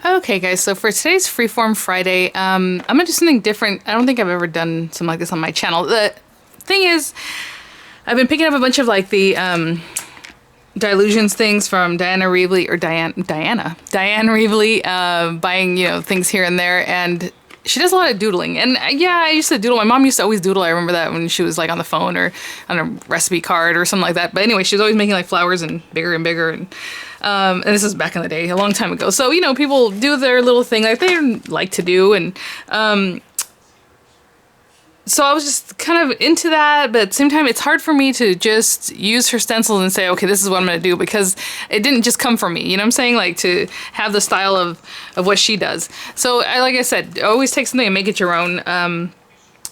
Okay guys, so for today's Freeform Friday, I'm gonna do something different. I don't think I've ever done something like this on my channel. The thing is, I've been picking up a bunch of like the Dilutions things from Diana Reevely, or Diane Reevely, buying, you know, things here and there, and she does a lot of doodling. And yeah, I used to doodle. My mom used to always doodle. I remember that when she was like on the phone or on a recipe card or something like that. But anyway, she was always making like flowers and bigger and bigger. And this is back in the day, a long time ago. So, you know, people do their little thing like they like to do. And so I was just kind of into that, but at the same time, it's hard for me to just use her stencils and say, okay, this is what I'm going to do, because it didn't just come from me. You know what I'm saying? Like, to have the style of what she does. So like I said, always take something and make it your own.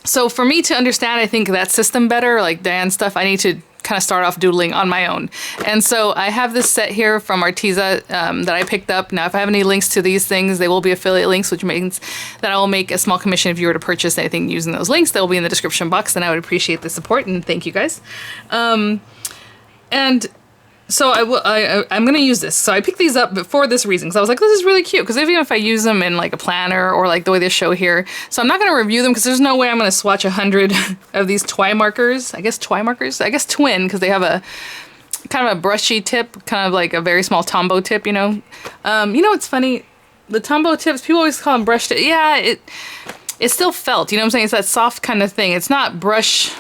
So for me to understand, I think, that system better, like Diane's stuff, I need to kind of start off doodling on my own. And so I have this set here from Arteza that I picked up. Now, if I have any links to these things, they will be affiliate links, which means that I will make a small commission if you were to purchase anything using those links. They'll be in the description box, and I would appreciate the support, and thank you guys. And so I'm going to use this. So I picked these up for this reason, because I was like, this is really cute, because even if I use them in like a planner or like the way they show here. So I'm not going to review them, because there's no way I'm going to swatch 100 of these TwiMarkers. I guess TwiMarkers? I guess twin, because they have a kind of a brushy tip, kind of like a very small Tombow tip, you know. You know, it's funny. The Tombow tips, people always call them brush tip. Yeah, it's still felt, you know what I'm saying? It's that soft kind of thing. It's not brush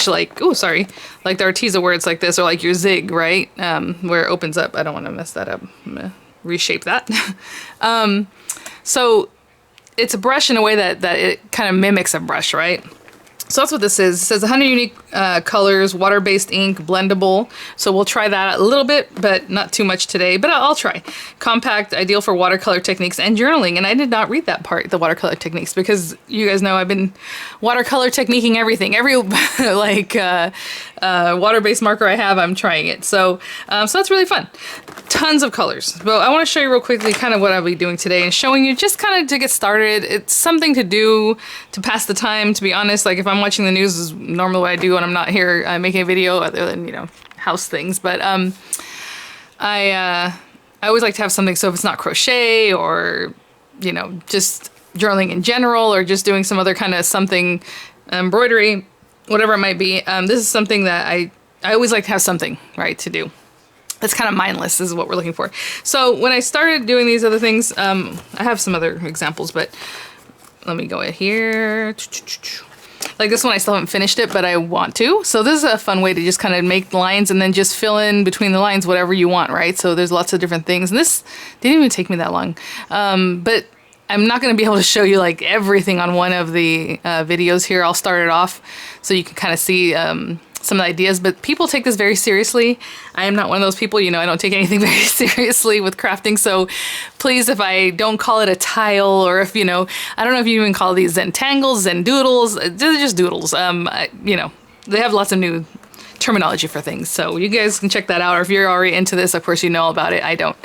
like, oh, sorry, like the Arteza where it's like this, or like your zig, right? Where it opens up. I don't want to mess that up. I'm gonna reshape that. So it's a brush in a way that it kind of mimics a brush, right? So that's what this is. It says 100 unique colors, water-based ink, blendable. So we'll try that a little bit, but not too much today, but I'll try. Compact, ideal for watercolor techniques and journaling. And I did not read that part, the watercolor techniques, because you guys know I've been watercolor techniquing everything. Every like water-based marker I have, I'm trying it. So, so that's really fun. Tons of colors. But I want to show you real quickly kind of what I'll be doing today, and showing you just kind of to get started. It's something to do to pass the time, to be honest. Like if I'm watching the news, is normally what I do when I'm not here making a video, other than, you know, house things. But I always like to have something, so if it's not crochet or, you know, just journaling in general, or just doing some other kind of something, embroidery, whatever it might be, this is something that I always like to have something, right, to do. It's kind of mindless, is what we're looking for. So when I started doing these other things, I have some other examples, but let me go in here. Like this one, I still haven't finished it, but I want to. So this is a fun way to just kind of make lines and then just fill in between the lines whatever you want, right? So there's lots of different things. And this didn't even take me that long. But I'm not going to be able to show you like everything on one of the videos here. I'll start it off so you can kind of see some of the ideas, but people take this very seriously. I am not one of those people, you know, I don't take anything very seriously with crafting. So please, if I don't call it a tile, or if, you know, I don't know if you even call these Zentangles and doodles, they're just doodles. You know, they have lots of new terminology for things. So you guys can check that out. Or if you're already into this, of course, you know all about it. I don't.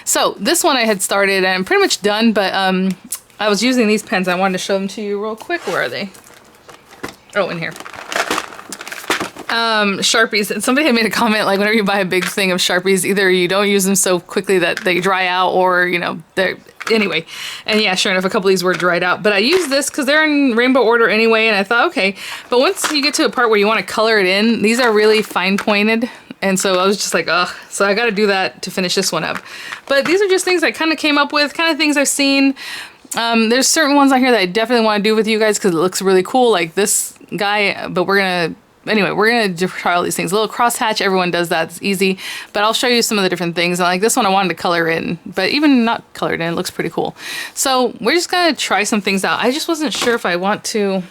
So this one I had started and I'm pretty much done, but I was using these pens. I wanted to show them to you real quick. Where are they? Oh, in here. Sharpies. And somebody had made a comment, like, whenever you buy a big thing of Sharpies, either you don't use them so quickly that they dry out, or, you know, they're, anyway. And yeah, sure enough, a couple of these were dried out, but I used this because they're in rainbow order anyway, and I thought, okay, but once you get to a part where you want to color it in, these are really fine pointed, and so I was just like, ugh, so I got to do that to finish this one up. But these are just things I kind of came up with, kind of things I've seen. There's certain ones on here that I definitely want to do with you guys because it looks really cool, like this guy, but we're gonna, anyway, we're going to try all these things. A little crosshatch, everyone does that. It's easy. But I'll show you some of the different things. And like this one, I wanted to color in. But even not colored in, it looks pretty cool. So we're just going to try some things out. I just wasn't sure if I want to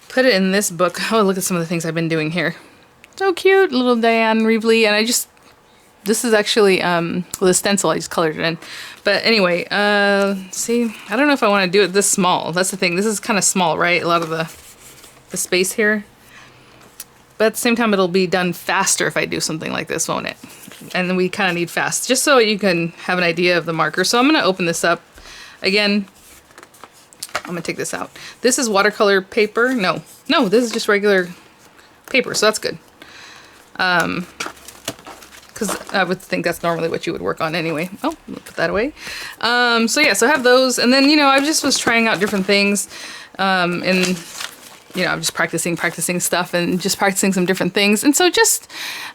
put it in this book. Oh, look at some of the things I've been doing here. So cute. Little Diane Reevely. And I just, this is actually with a stencil. I just colored it in. But anyway, see, I don't know if I want to do it this small. That's the thing. This is kind of small, right? A lot of the space here, but at the same time it'll be done faster if I do something like this, won't it? And then we kind of need fast, just so you can have an idea of the marker. So I'm going to open this up again. I'm going to take this out. This is watercolor paper. No, this is just regular paper, so that's good. Because because I would think that's normally what you would work on anyway. Oh, I'll put that away. So yeah, so I have those, and then, you know, I just was trying out different things, and, you know, I'm just practicing stuff and just practicing some different things. And so just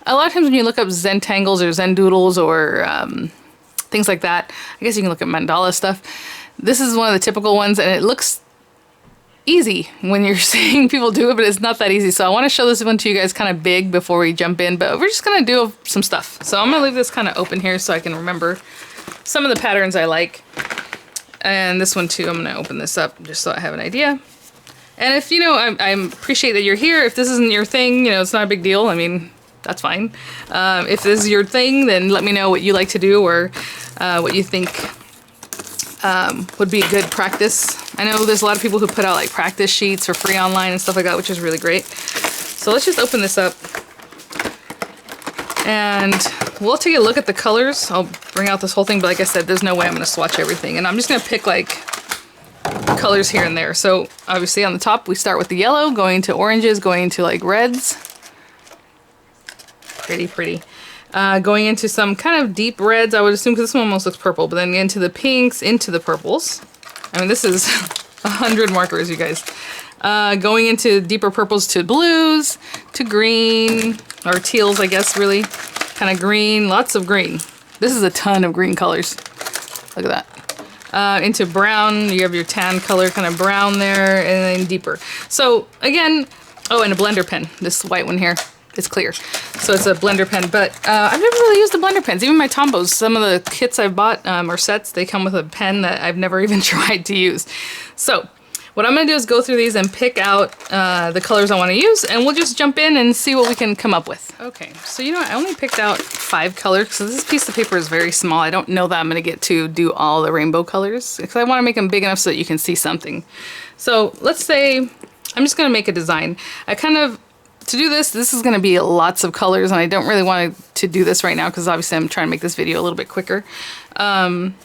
a lot of times when you look up Zentangles or Zen Doodles or things like that, I guess you can look at mandala stuff. This is one of the typical ones, and it looks easy when you're seeing people do it, but it's not that easy. So I want to show this one to you guys kind of big before we jump in, but we're just going to do some stuff. So I'm going to leave this kind of open here so I can remember some of the patterns I like. And this one too, I'm going to open this up just so I have an idea. And if, you know, I appreciate that you're here. If this isn't your thing, you know, it's not a big deal. I mean, that's fine. If this is your thing, then let me know what you like to do or what you think would be a good practice. I know there's a lot of people who put out like practice sheets for free online and stuff like that, which is really great. So let's just open this up and we'll take a look at the colors. I'll bring out this whole thing, but like I said, there's no way I'm going to swatch everything, and I'm just going to pick like colors here and there. So obviously on the top we start with the yellow, going to oranges, going to like reds. Pretty. Going into some kind of deep reds, I would assume, because this one almost looks purple, but then into the pinks, into the purples. I mean, this is 100 markers, you guys. Going into deeper purples to blues, to green, or teals, I guess, really. Kind of green, lots of green. This is a ton of green colors. Look at that. Into brown, you have your tan color, kind of brown there, and then deeper. So, again, oh, and a blender pen, this white one here. It's clear. So it's a blender pen, but I've never really used the blender pens. Even my Tombos, some of the kits I've bought or sets, they come with a pen that I've never even tried to use. So what I'm going to do is go through these and pick out the colors I want to use, and we'll just jump in and see what we can come up with. Okay, so you know what? I only picked out 5 colors, so this piece of paper is very small. I don't know that I'm going to get to do all the rainbow colors, because I want to make them big enough so that you can see something. So let's say I'm just going to make a design. To do this is going to be lots of colors, and I don't really want to do this right now because obviously I'm trying to make this video a little bit quicker. But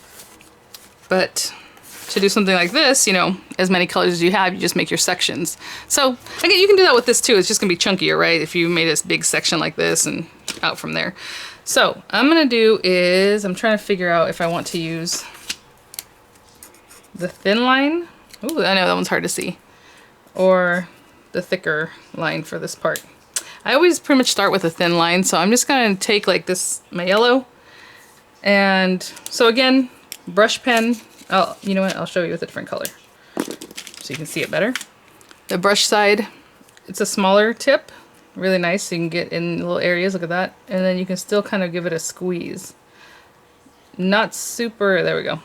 to do something like this, you know, as many colors as you have, you just make your sections. So again, you can do that with this too. It's just going to be chunkier, right? If you made a big section like this and out from there. So what I'm going to do is I'm trying to figure out if I want to use the thin line. Ooh, I know that one's hard to see. Or the thicker line for this part. I always pretty much start with a thin line, so I'm just going to take like this, my yellow, and so again, brush pen. Oh, you know what? I'll show you with a different color so you can see it better. The brush side, it's a smaller tip, really nice, so you can get in little areas, look at that, and then you can still kind of give it a squeeze. Not super, there we go.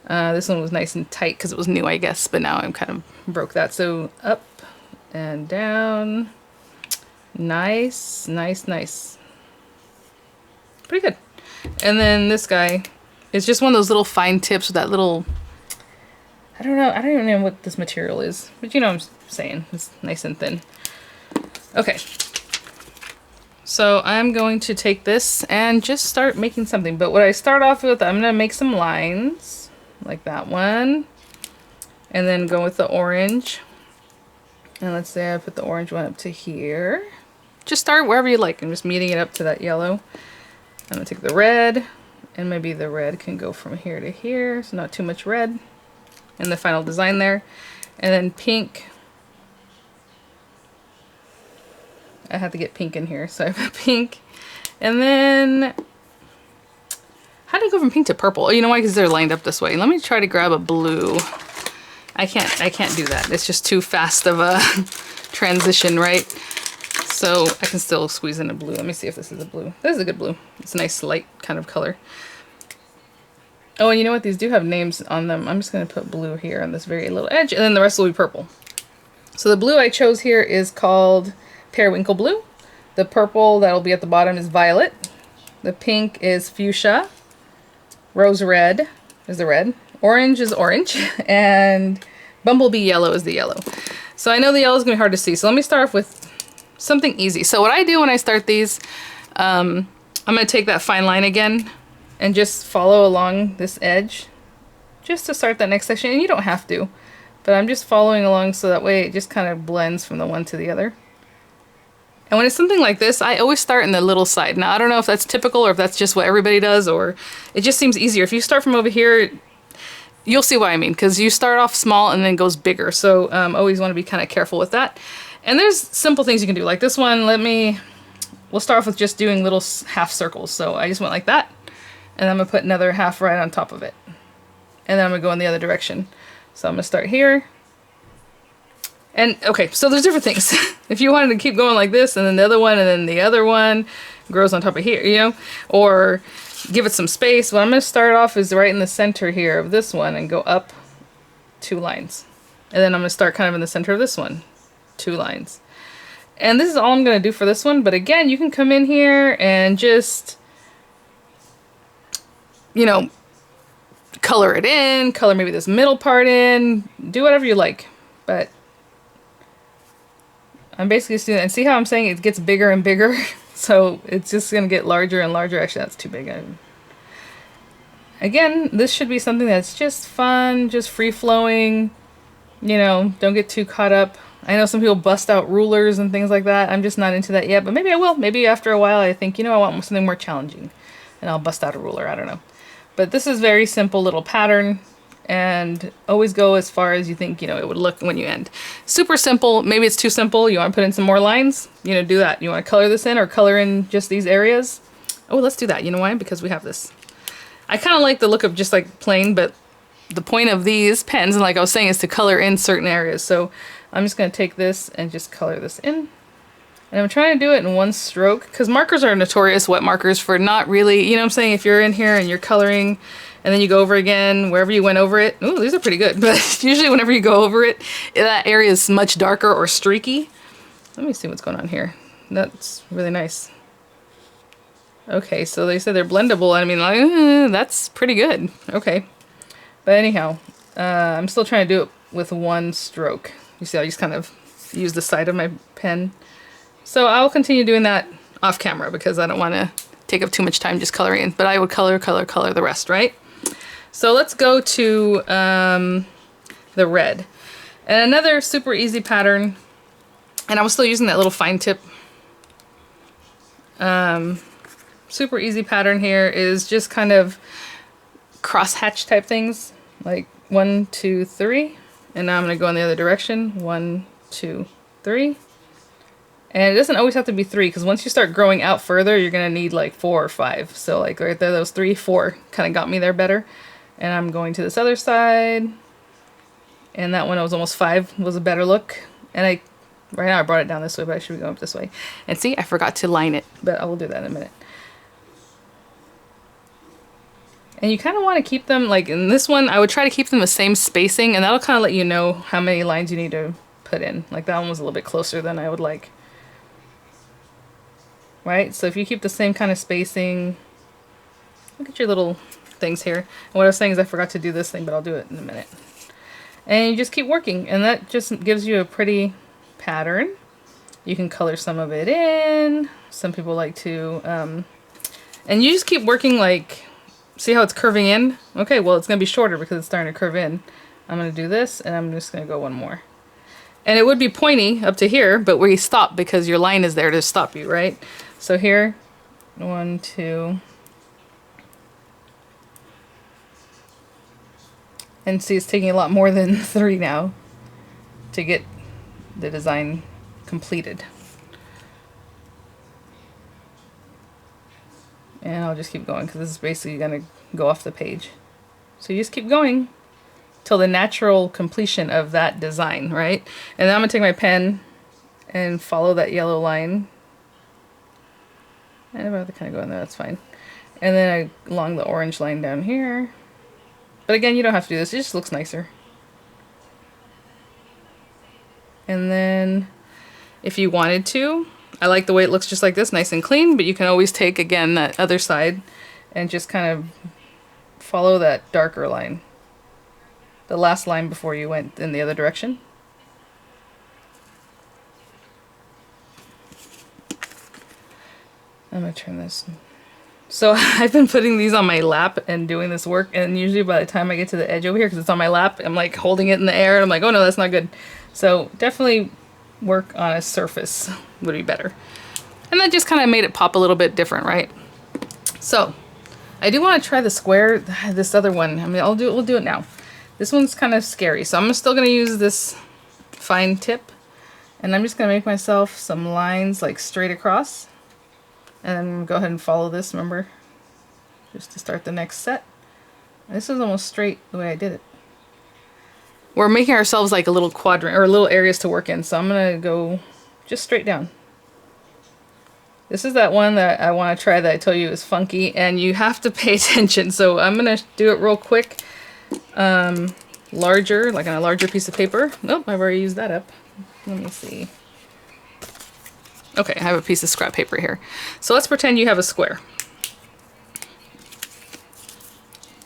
This one was nice and tight because it was new, I guess, but now I'm kind of broke that. So up and down. Nice. Pretty good. And then this guy is just one of those little fine tips with that little, I don't even know what this material is, but you know what I'm saying. It's nice and thin. Okay. So I'm going to take this and just start making something. But what I start off with, I'm going to make some lines. Like that one, and then go with the orange, and let's say I put the orange one up to here. Just start wherever you like and just meeting it up to that yellow. I'm gonna take the red, and maybe the red can go from here to here, so not too much red, and the final design there. And then pink, I have to get pink in here, so I put pink, and then how do I go from pink to purple? Oh, you know why? Because they're lined up this way. Let me try to grab a blue. I can't do that. It's just too fast of a transition, right? So I can still squeeze in a blue. Let me see if this is a blue. This is a good blue. It's a nice light kind of color. Oh, and you know what? These do have names on them. I'm just going to put blue here on this very little edge, and then the rest will be purple. So the blue I chose here is called Periwinkle Blue. The purple that'll be at the bottom is Violet. The pink is Fuchsia. Rose red is the red, orange is orange, and bumblebee yellow is the yellow. So I know the yellow is going to be hard to see, so let me start off with something easy. So what I do when I start these, I'm going to take that fine line again and just follow along this edge just to start that next section, and you don't have to, but I'm just following along so that way it just kind of blends from the one to the other. And when it's something like this, I always start in the little side. Now, I don't know if that's typical or if that's just what everybody does, or it just seems easier. If you start from over here, you'll see what I mean, because you start off small and then it goes bigger. So always want to be kind of careful with that. And there's simple things you can do. Like this one, we'll start off with just doing little half circles. So I just went like that. And I'm going to put another half right on top of it. And then I'm going to go in the other direction. So I'm going to start here. And okay, so there's different things. If you wanted to keep going like this, and then the other one, and then the other one grows on top of here, you know? Or give it some space. What I'm going to start off is right in the center here of this one and go up 2 lines. And then I'm going to start kind of in the center of this one, 2 lines. And this is all I'm going to do for this one. But again, you can come in here and just, you know, color it in, color maybe this middle part in, do whatever you like. But I'm basically just doing that. And see how I'm saying it gets bigger and bigger? So it's just going to get larger and larger. Actually, that's too big. Again, this should be something that's just fun, just free-flowing. You know, don't get too caught up. I know some people bust out rulers and things like that. I'm just not into that yet, but maybe I will. Maybe after a while I think, you know, I want something more challenging. And I'll bust out a ruler. I don't know. But this is very simple little pattern. And always go as far as you think, you know, it would look when you end. Super simple. Maybe it's too simple. You want to put in some more lines? You know, do that. You want to color this in or color in just these areas? Oh, let's do that. You know why? Because we have this. I kind of like the look of just like plain, but the point of these pens, and like I was saying, is to color in certain areas. So I'm just going to take this and just color this in. And I'm trying to do it in one stroke, because markers are notorious, wet markers, for not really, you know what I'm saying, if you're in here and you're coloring and then you go over again, wherever you went over it. Ooh, these are pretty good. But usually whenever you go over it, that area is much darker or streaky. Let me see what's going on here. That's really nice. Okay, so they said they're blendable. I mean, like, that's pretty good. Okay. But anyhow, I'm still trying to do it with one stroke. You see, I just kind of use the side of my pen. So I'll continue doing that off camera because I don't want to take up too much time just coloring in. But I would color the rest, right? So let's go to the red. And another super easy pattern. And I was still using that little fine tip. Super easy pattern here is just kind of crosshatch type things. Like 1, 2, 3. And now I'm going to go in the other direction. 1, 2, 3. And it doesn't always have to be 3, because once you start growing out further, you're going to need like 4 or 5. So like right there, those 3, 4 kind of got me there better. And I'm going to this other side. And that one was almost 5, was a better look. And right now I brought it down this way, but I should be going up this way. And see, I forgot to line it, but I will do that in a minute. And you kind of want to keep them, like in this one, I would try to keep them the same spacing, and that'll kind of let you know how many lines you need to put in. Like that one was a little bit closer than I would like. Right? So if you keep the same kind of spacing, look at your little things here. And what I was saying is I forgot to do this thing, but I'll do it in a minute. And you just keep working, and that just gives you a pretty pattern. You can color some of it in. Some people like to, and you just keep working, like, see how it's curving in? Okay, well it's going to be shorter because it's starting to curve in. I'm going to do this, and I'm just going to go one more. And it would be pointy up to here, but we stop because your line is there to stop you, right? So here, 1, 2. And see, it's taking a lot more than 3 now to get the design completed. And I'll just keep going because this is basically going to go off the page. So you just keep going till the natural completion of that design, right? And then I'm going to take my pen and follow that yellow line. And if I have to kind of go in there, that's fine. And then along the orange line down here. But again, you don't have to do this. It just looks nicer. And then if you wanted to, I like the way it looks just like this, nice and clean, but you can always take, again, that other side and just kind of follow that darker line. The last line before you went in the other direction. I'm going to turn this. So I've been putting these on my lap and doing this work, and usually by the time I get to the edge over here, because it's on my lap, I'm like holding it in the air, and I'm like, oh no, that's not good. So definitely work on a surface would be better. And that just kind of made it pop a little bit different, right? So I do want to try the square, this other one. I mean, we'll do it now. This one's kind of scary. So I'm still going to use this fine tip, and I'm just going to make myself some lines like straight across. And then go ahead and follow this, remember, just to start the next set. This is almost straight the way I did it. We're making ourselves like a little quadrant, or little areas to work in, so I'm going to go just straight down. This is that one that I want to try that I told you is funky, and you have to pay attention, so I'm going to do it real quick. Larger, like on a larger piece of paper. Nope, I've already used that up. Let me see. Okay, I have a piece of scrap paper here. So let's pretend you have a square.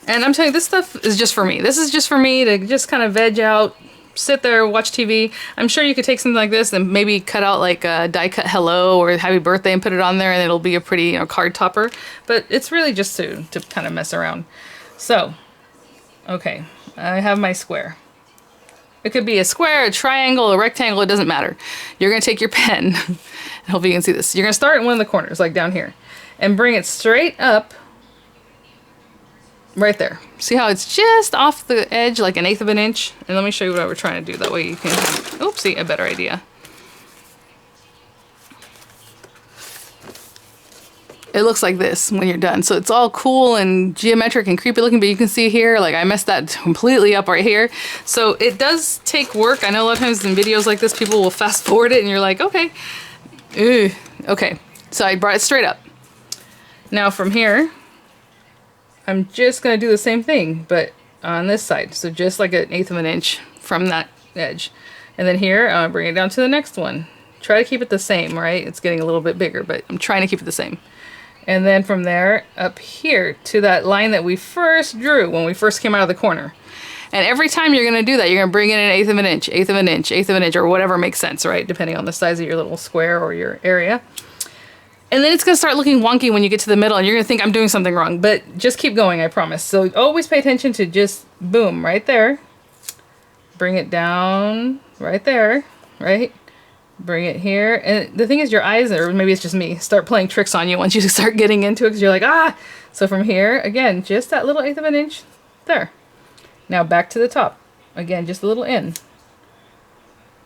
And I'm telling you, this stuff is just for me. This is just for me to just kind of veg out, sit there, watch TV. I'm sure you could take something like this and maybe cut out like a die cut hello or happy birthday and put it on there, and it'll be a pretty, you know, card topper. But it's really just to kind of mess around. So, okay, I have my square. It could be a square, a triangle, a rectangle, it doesn't matter. You're gonna take your pen, and hopefully you can see this. You're gonna start in one of the corners, like down here, and bring it straight up right there. See how it's just off the edge, like 1/8 of an inch? And let me show you what we're trying to do. That way you can have, oopsie, a better idea. It looks like this when you're done. So it's all cool and geometric and creepy looking, but you can see here, like I messed that completely up right here. So it does take work. I know a lot of times in videos like this, people will fast forward it and you're like, okay. Ooh. Okay, so I brought it straight up. Now from here, I'm just gonna do the same thing, but on this side. So just like 1/8 of an inch from that edge. And then here, I'll bring it down to the next one. Try to keep it the same, right? It's getting a little bit bigger, but I'm trying to keep it the same. And then from there up here to that line that we first drew when we first came out of the corner. And every time you're going to do that, you're going to bring in 1/8 of an inch, 1/8 of an inch, 1/8 of an inch, or whatever makes sense, right? Depending on the size of your little square or your area. And then it's going to start looking wonky when you get to the middle and you're going to think I'm doing something wrong, but just keep going, I promise. So always pay attention to just boom, right there. Bring it down right there, right? Bring it here. And the thing is, your eyes, or maybe it's just me, start playing tricks on you once you start getting into it, because you're like, ah! So from here, again, just that little 1/8 of an inch there. Now back to the top. Again, just a little in.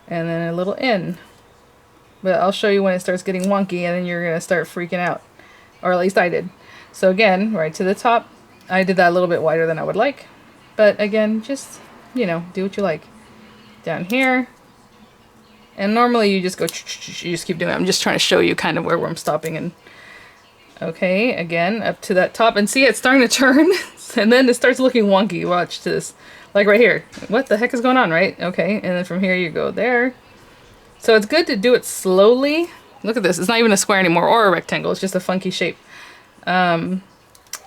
And then a little in. But I'll show you when it starts getting wonky, and then you're going to start freaking out. Or at least I did. So again, right to the top. I did that a little bit wider than I would like. But again, just, you know, do what you like. Down here. And normally you just go, you just keep doing it. I'm just trying to show you kind of where I'm stopping. And okay, again, up to that top. And see, it's starting to turn. And then it starts looking wonky. Watch this. Like right here. What the heck is going on, right? Okay, and then from here you go there. So it's good to do it slowly. Look at this. It's not even a square anymore or a rectangle. It's just a funky shape. Go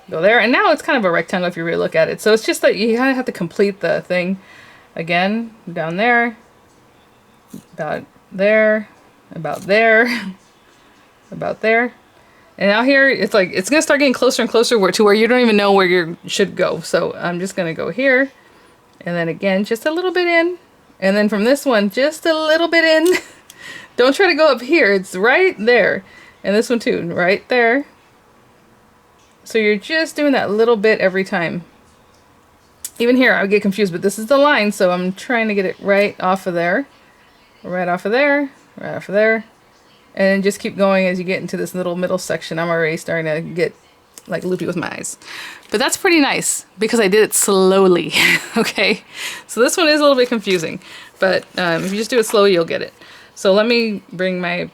there. And now it's kind of a rectangle if you really look at it. So it's just that you kind of have to complete the thing. Again, down there. About there, about there, about there. And now here, it's like, it's going to start getting closer and closer to where you don't even know where you should go. So I'm just going to go here. And then again, just a little bit in. And then from this one, just a little bit in. Don't try to go up here. It's right there. And this one too, right there. So you're just doing that little bit every time. Even here, I would get confused, but this is the line. So I'm trying to get it right off of there. Right off of there, right off of there, and then just keep going as you get into this little middle section. I'm already starting to get like loopy with my eyes, but that's pretty nice because I did it slowly. Okay, so this one is a little bit confusing, but if you just do it slowly, you'll get it. So let me bring my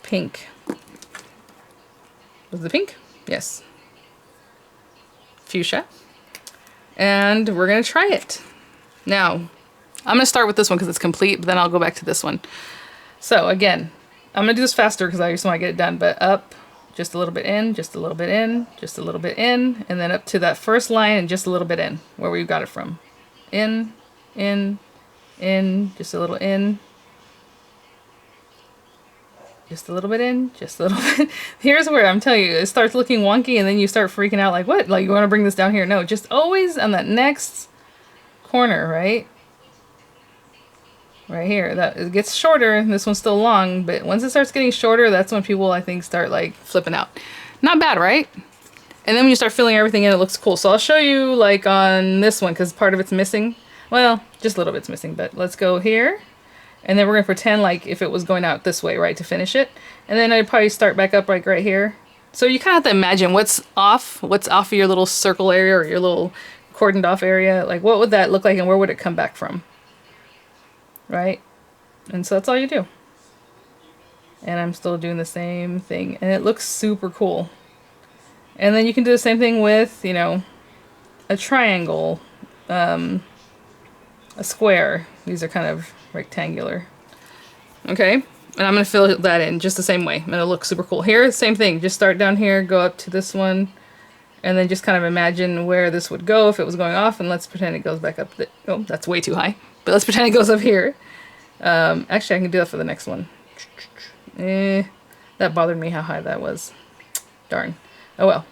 pink. Was it pink? Yes. Fuchsia. And we're gonna try it now. I'm going to start with this one because it's complete, but then I'll go back to this one. So again, I'm going to do this faster because I just want to get it done, but up, just a little bit in, just a little bit in, just a little bit in, and then up to that first line and just a little bit in, where we got it from. In, just a little in, just a little bit in, just a little bit. Here's where I'm telling you, it starts looking wonky and then you start freaking out like, what? Like you want to bring this down here? No, just always on that next corner, right? right here. That it gets shorter. This one's still long, but once it starts getting shorter, that's when people, I think, start like flipping out. Not bad, right? And then when you start filling everything in, it looks cool. So I'll show you like on this one, because part of it's missing. Well, just a little bit's missing, but let's go here. And then we're gonna pretend like if it was going out this way, right, to finish it. And then I'd probably start back up like right here. So you kind of have to imagine what's off of your little circle area or your little cordoned off area. Like what would that look like and where would it come back from? Right? And so that's all you do. And I'm still doing the same thing. And it looks super cool. And then you can do the same thing with, you know, a triangle, a square. These are kind of rectangular. Okay, and I'm going to fill that in just the same way. And it'll look super cool. Here, same thing. Just start down here, go up to this one, and then just kind of imagine where this would go if it was going off. And let's pretend it goes back up. Oh, that's way too high. But let's pretend it goes up here. Actually, I can do that for the next one. That bothered me how high that was. Darn. Oh well.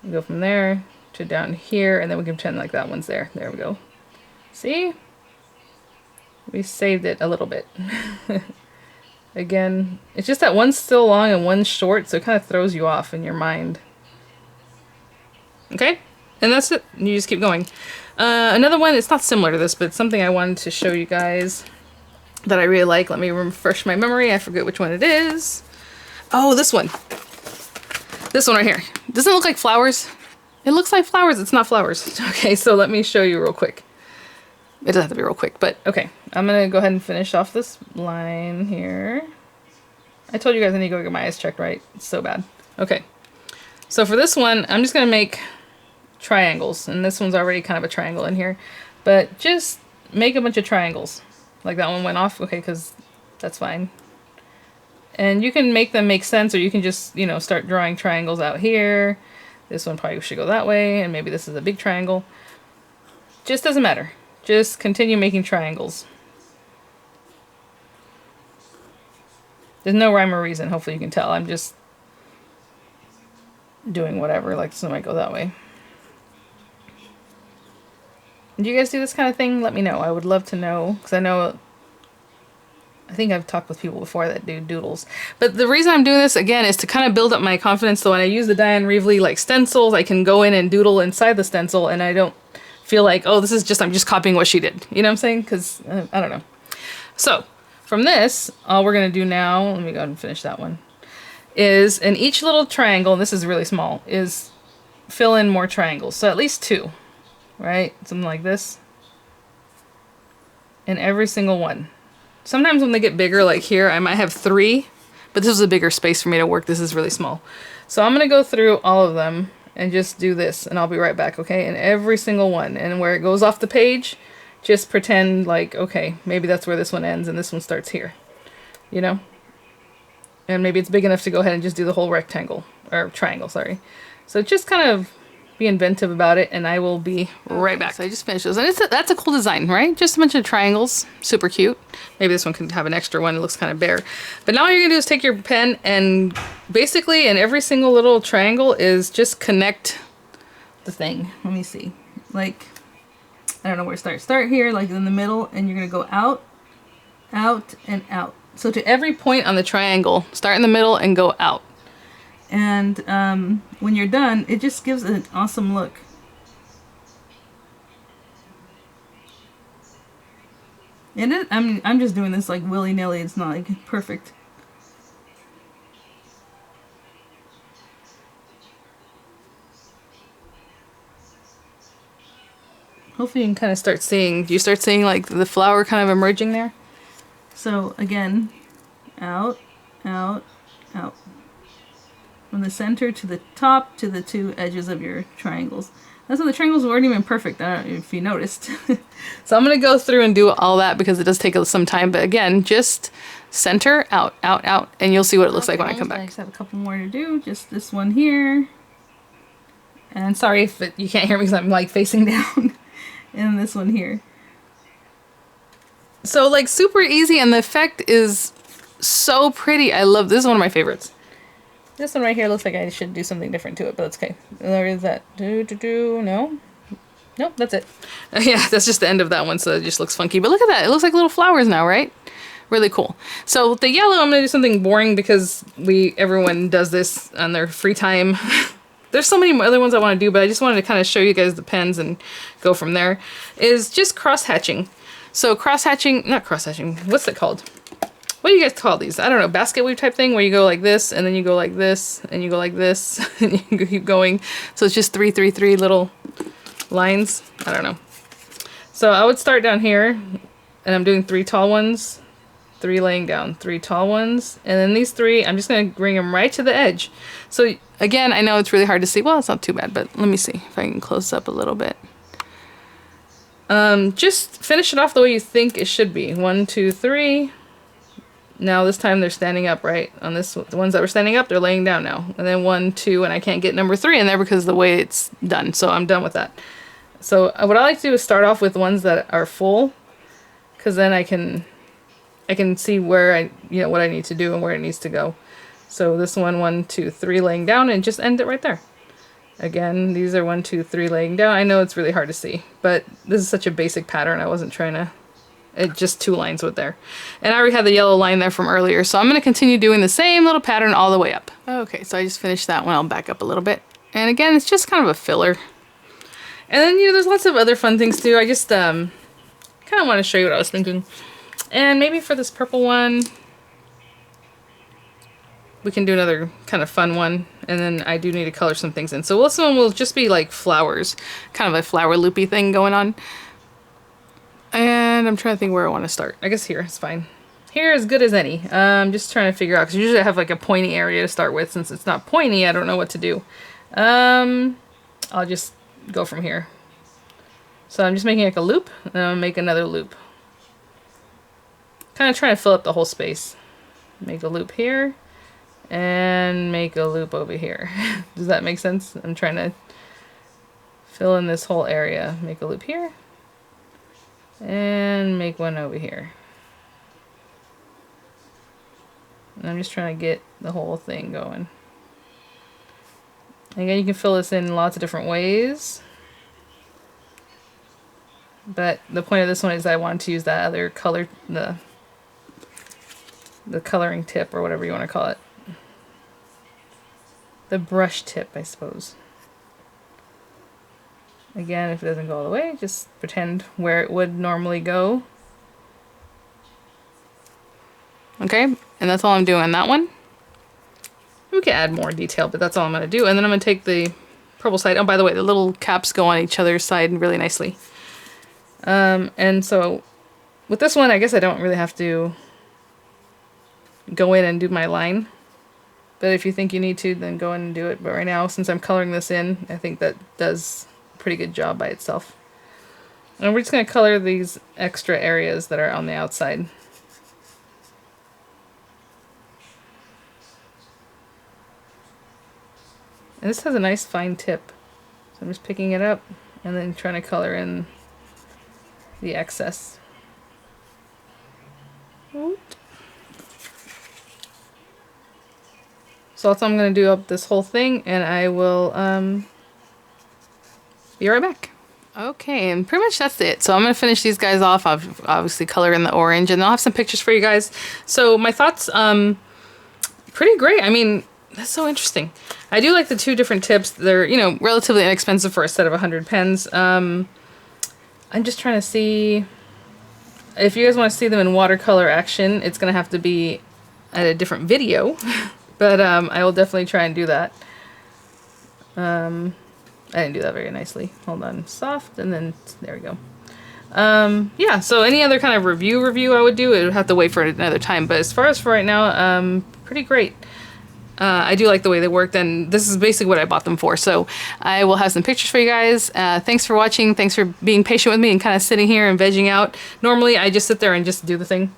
We go from there to down here, and then we can pretend like that one's there. There we go. See? We saved it a little bit. Again, it's just that one's still long and one's short, so it kind of throws you off in your mind. Okay? And that's it. You just keep going. Another one, it's not similar to this, but it's something I wanted to show you guys that I really like. Let me refresh my memory. I forget which one it is. Oh, this one. This one right here. Doesn't it look like flowers? It looks like flowers. It's not flowers. Okay, so let me show you real quick. It doesn't have to be real quick, but okay. I'm going to go ahead and finish off this line here. I told you guys I need to go get my eyes checked, right? It's so bad. Okay. So for this one, I'm just going to make triangles. And this one's already kind of a triangle in here. But just make a bunch of triangles. Like that one went off. Okay, because that's fine. And you can make them make sense, or you can just, you know, start drawing triangles out here. This one probably should go that way, and maybe this is a big triangle. Just doesn't matter. Just continue making triangles. There's no rhyme or reason, hopefully you can tell. I'm just doing whatever, like this one might go that way. Do you guys do this kind of thing? Let me know. I would love to know, because I think I've talked with people before that do doodles. But the reason I'm doing this, again, is to kind of build up my confidence, so when I use the Diane Reevely like stencils, I can go in and doodle inside the stencil, and I don't feel like, oh, this is just, I'm just copying what she did. You know what I'm saying? Because, I don't know. So, from this, all we're going to do now, let me go ahead and finish that one, is in each little triangle, and this is really small, is fill in more triangles. So at least 2, right? Something like this. In every single one. Sometimes when they get bigger, like here, I might have 3, but this is a bigger space for me to work. This is really small. So I'm going to go through all of them and just do this, and I'll be right back, okay? And every single one, and where it goes off the page, just pretend like, okay, maybe that's where this one ends and this one starts here, you know? And maybe it's big enough to go ahead and just do the whole rectangle, or triangle, sorry. So just kind of be inventive about it, and I will be right back. So I just finished those, and that's a cool design, right? Just a bunch of triangles, super cute. Maybe this one can have an extra one, it looks kind of bare. But now all you're gonna do is take your pen and basically in every single little triangle is just connect the thing. Let me see. Like, I don't know where to start. Start here, like in the middle, and you're gonna go out, out, and out. So to every point on the triangle, start in the middle and go out. And when you're done, it just gives an awesome look. And I'm just doing this like willy-nilly. It's not like perfect. Hopefully you can kind of start seeing. Do you start seeing like the flower kind of emerging there? So again, out, out, out. From the center to the top to the 2 edges of your triangles. That's why the triangles weren't even perfect, I don't know if you noticed. So I'm going to go through and do all that because it does take some time. But again, just center, out, out, out, and you'll see what it looks like when I come back. I just have a couple more to do. Just this one here. And sorry if you can't hear me because I'm like facing down. And this one here. So like super easy, and the effect is so pretty. I love this. Is one of my favorites. This one right here looks like I should do something different to it, but it's okay. There is that. No? Nope, that's it. Yeah, that's just the end of that one, so it just looks funky. But look at that, it looks like little flowers now, right? Really cool. So with the yellow, I'm gonna do something boring because everyone does this on their free time. There's so many other ones I want to do, but I just wanted to kind of show you guys the pens and go from there. Is just cross-hatching. So cross-hatching, not cross-hatching, what's it called? What do you guys call these? I don't know, basket weave type thing where you go like this, and then you go like this, and you go like this, and you keep going. So it's just 3, 3, 3 little lines. I don't know. So I would start down here, and I'm doing 3 tall ones, 3 laying down, 3 tall ones, and then these 3, I'm just going to bring them right to the edge. So again, I know it's really hard to see. Well, it's not too bad, but let me see if I can close up a little bit. Just finish it off the way you think it should be. 1, 2, 3. Now this time they're standing up, right? On this, the ones that were standing up, they're laying down now. And then 1, 2, and I can't get number 3 in there because of the way it's done. So I'm done with that. So what I like to do is start off with ones that are full, because then I can see where what I need to do and where it needs to go. So this one, 1, 2, 3 laying down, and just end it right there. Again, these are 1, 2, 3 laying down. I know it's really hard to see, but this is such a basic pattern. I wasn't trying to, just 2 lines with there. And I already had the yellow line there from earlier, so I'm going to continue doing the same little pattern all the way up. Okay, so I just finished that one. I'll back up a little bit. And again, it's just kind of a filler. And then, there's lots of other fun things too. I just kind of want to show you what I was thinking. And maybe for this purple one, we can do another kind of fun one. And then I do need to color some things in. So this one will just be like flowers, kind of a flower loopy thing going on. And I'm trying to think where I want to start. I guess here is fine. Here is good as any. I'm just trying to figure out, because usually I have like a pointy area to start with. Since it's not pointy, I don't know what to do. I'll just go from here. So I'm just making like a loop, and I'll make another loop. Kind of trying to fill up the whole space. Make a loop here, and make a loop over here. Does that make sense? I'm trying to fill in this whole area. Make a loop here, and make one over here. And I'm just trying to get the whole thing going. Again, you can fill this in lots of different ways. But the point of this one is I wanted to use that other color, the coloring tip, or whatever you want to call it. The brush tip, I suppose. Again, if it doesn't go all the way, just pretend where it would normally go. Okay, and that's all I'm doing on that one. We can add more detail, but that's all I'm going to do. And then I'm going to take the purple side. Oh, by the way, the little caps go on each other's side really nicely. And so with this one, I guess I don't really have to go in and do my line. But if you think you need to, then go in and do it. But right now, since I'm coloring this in, I think that does a pretty good job by itself. And we're just going to color these extra areas that are on the outside. And this has a nice fine tip. So I'm just picking it up and then trying to color in the excess. So that's all I'm going to do up this whole thing, and I will be right back. Okay, and pretty much that's it. So I'm going to finish these guys off. I've obviously color in the orange, and I'll have some pictures for you guys. So my thoughts, pretty great. I mean, that's so interesting. I do like the 2 different tips. They're, relatively inexpensive for a set of 100 pens. I'm just trying to see if you guys want to see them in watercolor action. It's going to have to be at a different video, but I will definitely try and do that. I didn't do that very nicely. Hold on, soft, and then there we go. Yeah, so any other kind of review I would do, it would have to wait for another time. But as far as for right now, pretty great. I do like the way they worked, and this is basically what I bought them for. So I will have some pictures for you guys. Thanks for watching. Thanks for being patient with me and kind of sitting here and vegging out. Normally I just sit there and just do the thing.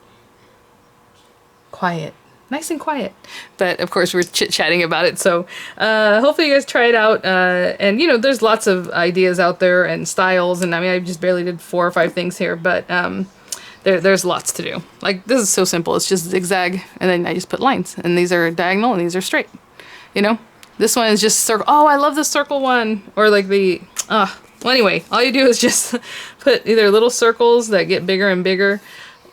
Quiet. Nice and quiet. But of course we're chit-chatting about it. So hopefully you guys try it out. And there's lots of ideas out there and styles. And I mean, I just barely did 4 or 5 things here, but there's lots to do. Like, this is so simple. It's just zigzag, and then I just put lines. And these are diagonal, and these are straight. This one is just circle. Oh, I love the circle one. Or like the Well, anyway, all you do is just put either little circles that get bigger and bigger,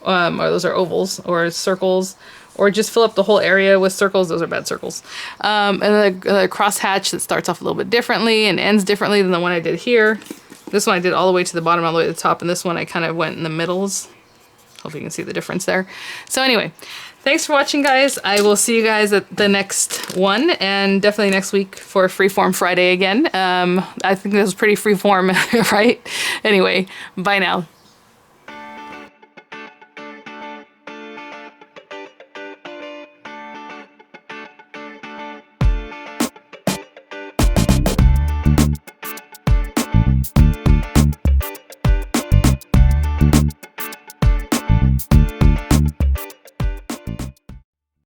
or those are ovals, or circles, or just fill up the whole area with circles. Those are bad circles. And then the crosshatch that starts off a little bit differently and ends differently than the one I did here. This one I did all the way to the bottom, all the way to the top, and this one I kind of went in the middles. Hope you can see the difference there. So anyway, thanks for watching, guys. I will see you guys at the next one, and definitely next week for Freeform Friday again. I think this was pretty freeform, right? Anyway, bye now.